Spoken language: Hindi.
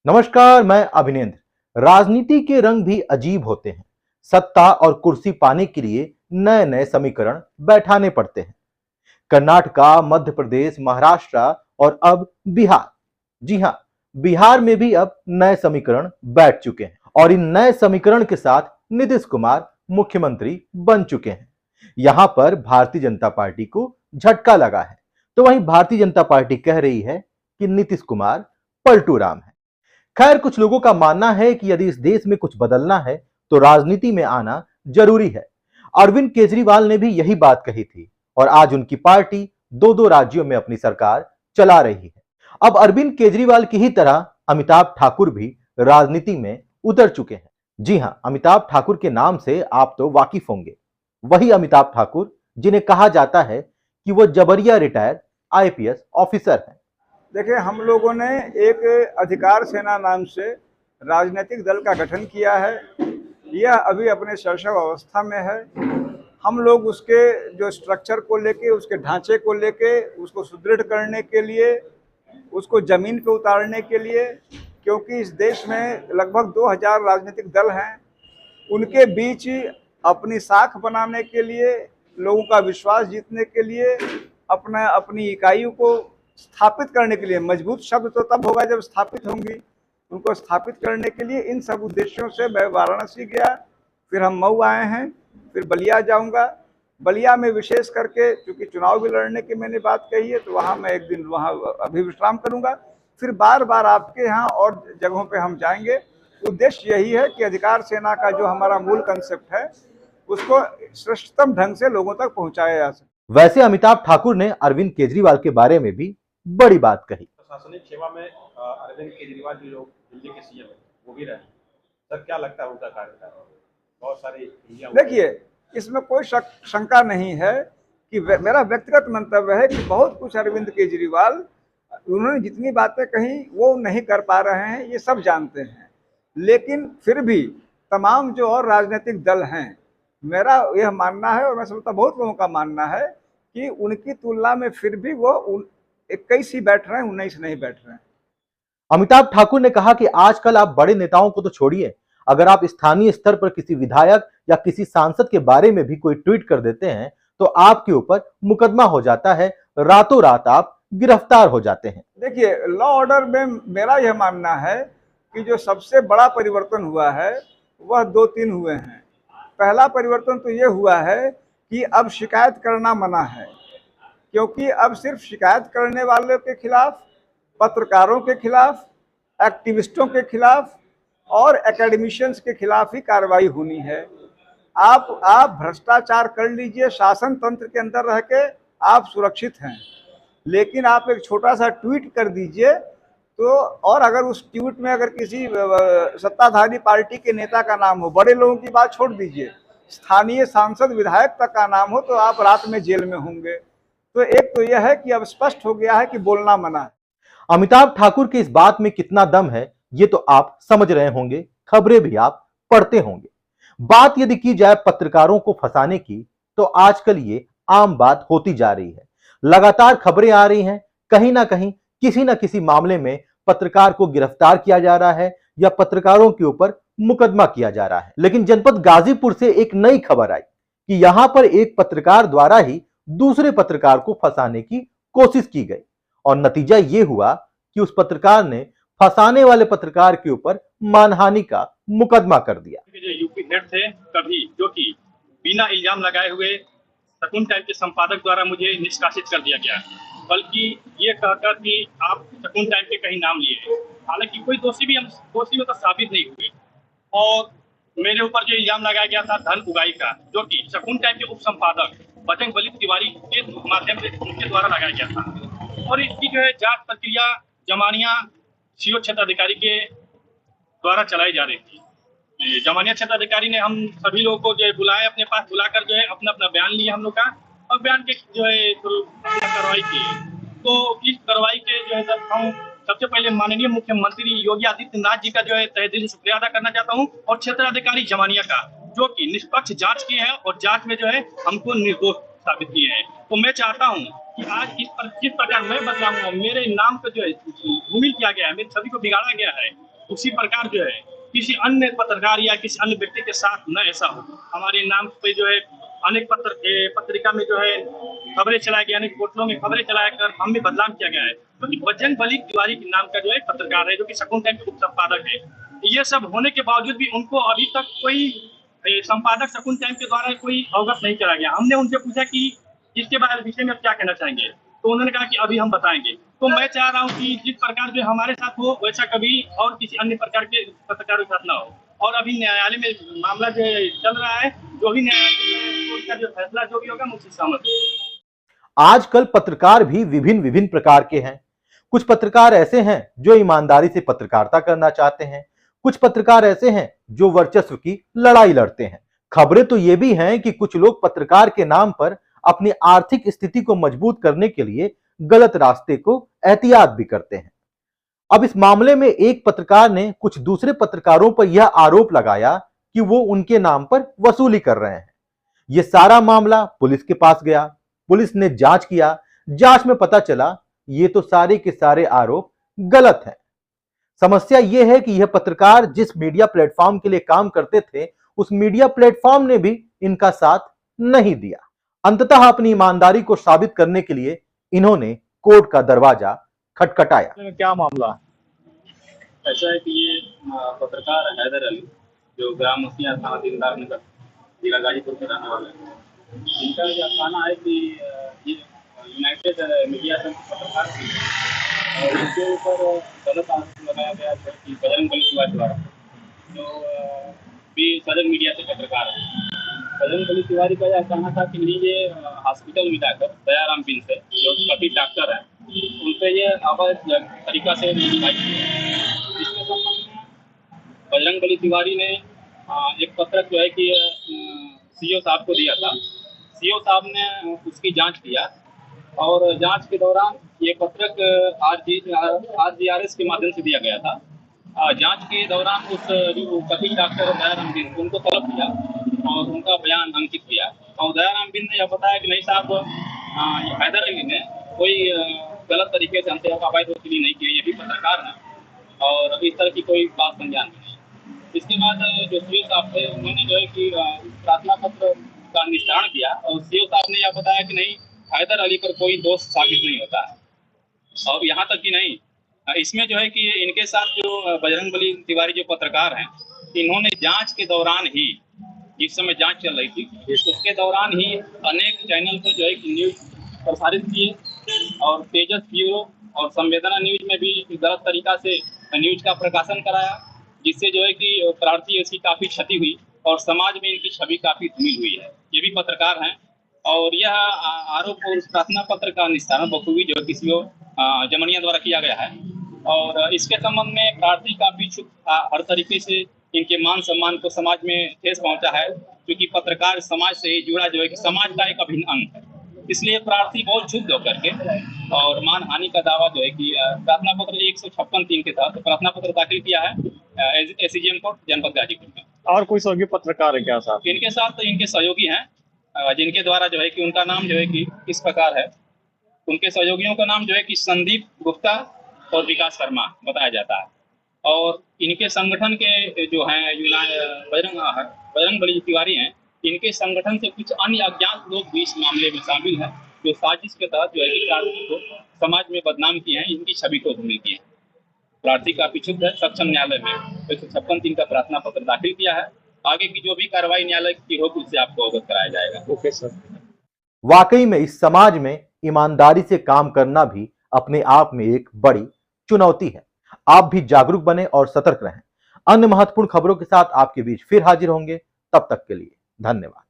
नमस्कार, मैं अभिनेंद्र। राजनीति के रंग भी अजीब होते हैं। सत्ता और कुर्सी पाने के लिए नए नए समीकरण बैठाने पड़ते हैं। कर्नाटका, मध्य प्रदेश, महाराष्ट्र और अब बिहार। जी हां, बिहार में भी अब नए समीकरण बैठ चुके हैं और इन नए समीकरण के साथ नीतीश कुमार मुख्यमंत्री बन चुके हैं। यहां पर भारतीय जनता पार्टी को झटका लगा है, तो वहीं भारतीय जनता पार्टी कह रही है कि नीतीश कुमार पलटू राम है। खैर, कुछ लोगों का मानना है कि यदि इस देश में कुछ बदलना है तो राजनीति में आना जरूरी है। अरविंद केजरीवाल ने भी यही बात कही थी और आज उनकी पार्टी दो दो राज्यों में अपनी सरकार चला रही है। अब अरविंद केजरीवाल की ही तरह अमिताभ ठाकुर भी राजनीति में उतर चुके हैं। जी हां, अमिताभ ठाकुर के नाम से आप तो वाकिफ होंगे। वही अमिताभ ठाकुर जिन्हें कहा जाता है कि वो जबरिया रिटायर आईपीएस ऑफिसर हैं। देखिए, हम लोगों ने एक अधिकार सेना नाम से राजनीतिक दल का गठन किया है। यह अभी अपने शैशव अवस्था में है। हम लोग उसके जो स्ट्रक्चर को लेके, उसके ढांचे को लेके, उसको सुदृढ़ करने के लिए, उसको जमीन पे उतारने के लिए, क्योंकि इस देश में लगभग 2000 राजनीतिक दल हैं, उनके बीच अपनी साख बनाने के लिए, लोगों का विश्वास जीतने के लिए, अपनी इकाइयों को स्थापित करने के लिए, मजबूत शब्द तो तब होगा जब स्थापित होंगी, उनको स्थापित करने के लिए इन सब उद्देश्यों से मैं वाराणसी गया, फिर हम मऊ आए हैं, फिर बलिया जाऊंगा। बलिया में विशेष करके क्योंकि चुनाव भी लड़ने की मैंने बात कही है, तो वहाँ मैं एक दिन वहाँ अभी विश्राम करूंगा। फिर बार बार आपके यहाँ और जगहों पे हम जाएंगे। उद्देश्य यही है कि अधिकार सेना का जो हमारा मूल कंसेप्ट है उसको श्रेष्ठतम ढंग से लोगों तक पहुंचाया जा सके। वैसे अमिताभ ठाकुर ने अरविंद केजरीवाल के बारे में भी बड़ी बात कही। प्रशासनिक सेवा में अरविंद केजरीवाल जी लोग दिल्ली के सीएम है, वो भी रहे। सर, क्या लगता है उनका कार्यकाल? बहुत सारी देखिए, इसमें कोई शंका नहीं है कि मेरा व्यक्तिगत मंतव्य है कि बहुत कुछ अरविंद केजरीवाल, उन्होंने जितनी बातें कही वो नहीं कर पा रहे हैं, ये सब जानते हैं। लेकिन फिर भी तमाम जो और राजनीतिक दल हैं, मेरा यह मानना है और मैं समझता बहुत लोगों का मानना है कि उनकी तुलना में फिर भी वो 21 ही बैठ रहे हैं, 19 नहीं बैठ रहे हैं। अमिताभ ठाकुर ने कहा कि आजकल आप बड़े नेताओं को तो छोड़िए, अगर आप स्थानीय स्तर पर किसी विधायक या किसी सांसद के बारे में भी कोई ट्वीट कर देते हैं तो आपके ऊपर मुकदमा हो जाता है, रातों रात आप गिरफ्तार हो जाते हैं। देखिए, लॉ ऑर्डर में मेरा यह मानना है कि जो सबसे बड़ा परिवर्तन हुआ है वह 2-3 हुए हैं। पहला परिवर्तन तो यह हुआ है कि अब शिकायत करना मना है, क्योंकि अब सिर्फ शिकायत करने वालों के खिलाफ, पत्रकारों के खिलाफ, एक्टिविस्टों के खिलाफ और एकेडमिशियंस के खिलाफ ही कार्रवाई होनी है। आप भ्रष्टाचार कर लीजिए, शासन तंत्र के अंदर रह के आप सुरक्षित हैं, लेकिन आप एक छोटा सा ट्वीट कर दीजिए तो, और अगर उस ट्वीट में अगर किसी सत्ताधारी पार्टी के नेता का नाम हो, बड़े लोगों की बात छोड़ दीजिए, स्थानीय सांसद विधायक तक का नाम हो, तो आप रात में जेल में होंगे। तो एक तो यह है कि अब स्पष्ट हो गया है कि बोलना मना है। अमिताभ ठाकुर की इस बात में कितना दम है ये तो आप समझ रहे होंगे, खबरें भी आप पढ़ते होंगे। बात यदि की जाए पत्रकारों को फंसाने की तो आजकल ये आम बात होती जा रही है। लगातार खबरें आ रही हैं, कहीं ना कहीं किसी ना किसी मामले में पत्रकार को गिरफ्तार किया जा रहा है या पत्रकारों के ऊपर मुकदमा किया जा रहा है। लेकिन जनपद गाजीपुर से एक नई खबर आई कि यहां पर एक पत्रकार द्वारा ही दूसरे पत्रकार को फंसाने की कोशिश की गई और नतीजा यह हुआ कि उस पत्रकार ने फंसाने वाले पत्रकार के ऊपर मानहानि का मुकदमा कर दिया। जो यूपी हेड थे कभी, जो कि बिना इल्जाम लगाए हुए शकुन टाइम के संपादक द्वारा मुझे निष्कासित कर दिया गया, बल्कि ये कहकर कि आप शकुन टाइम के कहीं नाम लिए। हालांकि कोई दोषी में तो साबित नहीं हुए। और मेरे ऊपर जो इल्जाम लगाया गया था धन उगाही का, जो कि शकुन टाइम के उप संपादक बजरंग बली तिवारी के माध्यम से उनके द्वारा लगाया गया था। और इसकी जो है जांच प्रक्रिया जमानिया सीओ क्षेत्र अधिकारी के द्वारा चलाई जा रही थी। जमानिया क्षेत्र अधिकारी ने हम सभी लोगों को जो है बुलाए, अपने पास बुलाकर जो है अपना अपना बयान लिया हम लोग का, और बयान के जो है कार्रवाई की। तो इस कार्रवाई के जो है हम सबसे पहले माननीय मुख्यमंत्री योगी आदित्यनाथ जी का जो है तहे दिल से शुक्रिया अदा करना चाहता हूँ, और क्षेत्र अधिकारी जमानिया का, जो कि निष्पक्ष जांच किए हैं और जांच में जो है हमको निर्दोष साबित किए हैं। तो मैं चाहता हूँ कि आज जिस प्रकार मैं बदला हूँ, मेरे नाम पर जो है धूमिल किया गया है, मेरे छवि को बिगाड़ा गया है, उसी प्रकार जो है किसी अन्य पत्रकार या किसी अन्य व्यक्ति के साथ न ऐसा हो। हमारे नाम पे जो है अनेक पत्रिका में जो है खबरें चलाए गए, अनेक पोर्टलों में खबरें चलाया कर हम भी बदनाम किया गया है, क्योंकि बजरंग बली तिवारी के नाम का जो है पत्रकार है, जो कि सकून टाइम के उप संपादक है। ये सब होने के बावजूद भी उनको अभी तक कोई संपादक सकून टाइम के द्वारा कोई अवगत नहीं करा गया। हमने उनसे पूछा कि इसके बारे विषय में आप क्या कहना चाहेंगे, तो उन्होंने कहा कि अभी हम बताएंगे। तो मैं चाह रहा हूँ कि जिस प्रकार जो हमारे साथ हो वैसा कभी और किसी अन्य प्रकार के पत्रकारों के साथ ना हो। और अभी न्यायालय में मामला जो चल रहा है, जो भी न्यायालय का जो फैसला जो भी होगा मैं उससे सहमत हूँ। आजकल पत्रकार भी विभिन्न प्रकार के हैं। कुछ पत्रकार ऐसे हैं जो ईमानदारी से पत्रकारिता करना चाहते हैं, कुछ पत्रकार ऐसे हैं जो वर्चस्व की लड़ाई लड़ते हैं। खबरें तो ये भी हैं कि कुछ लोग पत्रकार के नाम पर अपनी आर्थिक स्थिति को मजबूत करने के लिए गलत रास्ते को एहतियात भी करते हैं। अब इस मामले में एक पत्रकार ने कुछ दूसरे पत्रकारों पर यह आरोप लगाया कि वो उनके नाम पर वसूली कर रहे हैं। यह सारा मामला पुलिस के पास गया, पुलिस ने जांच किया, जांच में पता चला ये तो सारे के सारे आरोप गलत हैं। समस्या यह है कि यह पत्रकार जिस मीडिया प्लेटफॉर्म के लिए काम करते थे, उस मीडिया प्लेटफॉर्म ने भी इनका साथ नहीं दिया। अंततः अपनी ईमानदारी को साबित करने के लिए इन्होंने कोर्ट का दरवाजा खटखटाया। क्या मामला ऐसा है कि ये पत्रकार हैदर अली जो ग्राम मुखिया थाना दिलदार नगर जिला गाजीपुर के रहने वाले हैं, इनका यह कहना है कि ये यूनाइटेड मीडिया संघ पत्रकार थी और इनके ऊपर गलत आरोप लगाया गया है कि बजरंग बली तिवारी द्वारा, जो भी सदर मीडिया से पत्रकार है। बजरंग बली तिवारी का यह कहना था कि नहीं, ये हॉस्पिटल में जाकर दयाराम बिन से जो कथित डॉक्टर है उन पर ये अवैध तरीका से निभाई है। इसके संबंध में बजरंग बली तिवारी ने एक पत्रक जो है कि सीओ साहब को दिया था। सीओ साहब ने उसकी जांच किया और जांच के दौरान ये पत्रक RGRS के माध्यम से दिया गया था। जांच के दौरान उस जो कथित डॉक्टर दयाराम बिन उनको तलब किया और उनका बयान अंकित किया और दयाराम बिन ने यह बताया कि नहीं साहब, हैदर अली ने कोई गलत तरीके से हमसे अवैध वसूली नहीं की, ये भी पत्रकार है और इस तरह की कोई बात संज्ञान नहीं। इसके बाद जो सीओ साहब थे उन्होंने जो है कि प्रार्थना पत्र का निस्तारण किया और सीओ साहब ने यह बताया कि नहीं, हैदर अली पर कोई दोष साबित नहीं होता है। और यहाँ तक कि नहीं, इसमें जो है कि इनके साथ जो बजरंग बली तिवारी जो पत्रकार हैं, इन्होंने जांच के दौरान ही, जिस समय जांच चल रही थी उसके दौरान ही अनेक चैनल पर जो है कि न्यूज प्रसारित किए और तेजस ब्यूरो और संवेदना न्यूज में भी गलत तरीका से न्यूज का प्रकाशन कराया, जिससे जो है कि प्रार्थी इसकी काफ़ी क्षति हुई और समाज में इनकी छवि काफ़ी धूमिल हुई है। ये भी पत्रकार हैं और यह आरोप और प्रार्थना पत्र का निस्तारण बखूबी जो किसी जमनिया द्वारा किया गया है और इसके संबंध में प्रार्थी काफ़ी क्षुब्ध था। हर तरीके से इनके मान सम्मान को समाज में ठेस पहुंचा है, क्योंकि पत्रकार समाज से ही जुड़ा जो है कि समाज का एक अभिन्न अंग है। इसलिए प्रार्थी बहुत क्षुब्ध होकर के और मानहानि का दावा जो है कि प्रार्थना पत्र 156(3) के तहत प्रार्थना पत्र दाखिल किया है SCGM कोर्ट जनपद गाजीपुर में। और कोई सहयोगी पत्रकार है क्या साहब? इनके साथ इनके सहयोगी हैं जिनके द्वारा जो है कि उनका नाम जो है कि इस प्रकार है। उनके सहयोगियों का नाम जो है कि संदीप गुप्ता और विकास शर्मा बताया जाता है और इनके संगठन के जो हैं बजरंग बली तिवारी हैं, इनके संगठन से कुछ अन्य अज्ञात लोग भी इस मामले में शामिल हैं, जो साजिश के तहत जो है कि प्रार्थी को समाज में बदनाम किए हैं, इनकी छवि को धूमिल किए हैं। प्रार्थी काफी क्षुब्ध है। सक्षम न्यायालय में 156(3) का प्रार्थना पत्र दाखिल किया है। आगे की जो भी कार्रवाई न्यायालय की होगी उससे आपको अवगत कराया जाएगा। Okay sir. वाकई में इस समाज में ईमानदारी से काम करना भी अपने आप में एक बड़ी चुनौती है। आप भी जागरूक बने और सतर्क रहें। अन्य महत्वपूर्ण खबरों के साथ आपके बीच फिर हाजिर होंगे। तब तक के लिए धन्यवाद।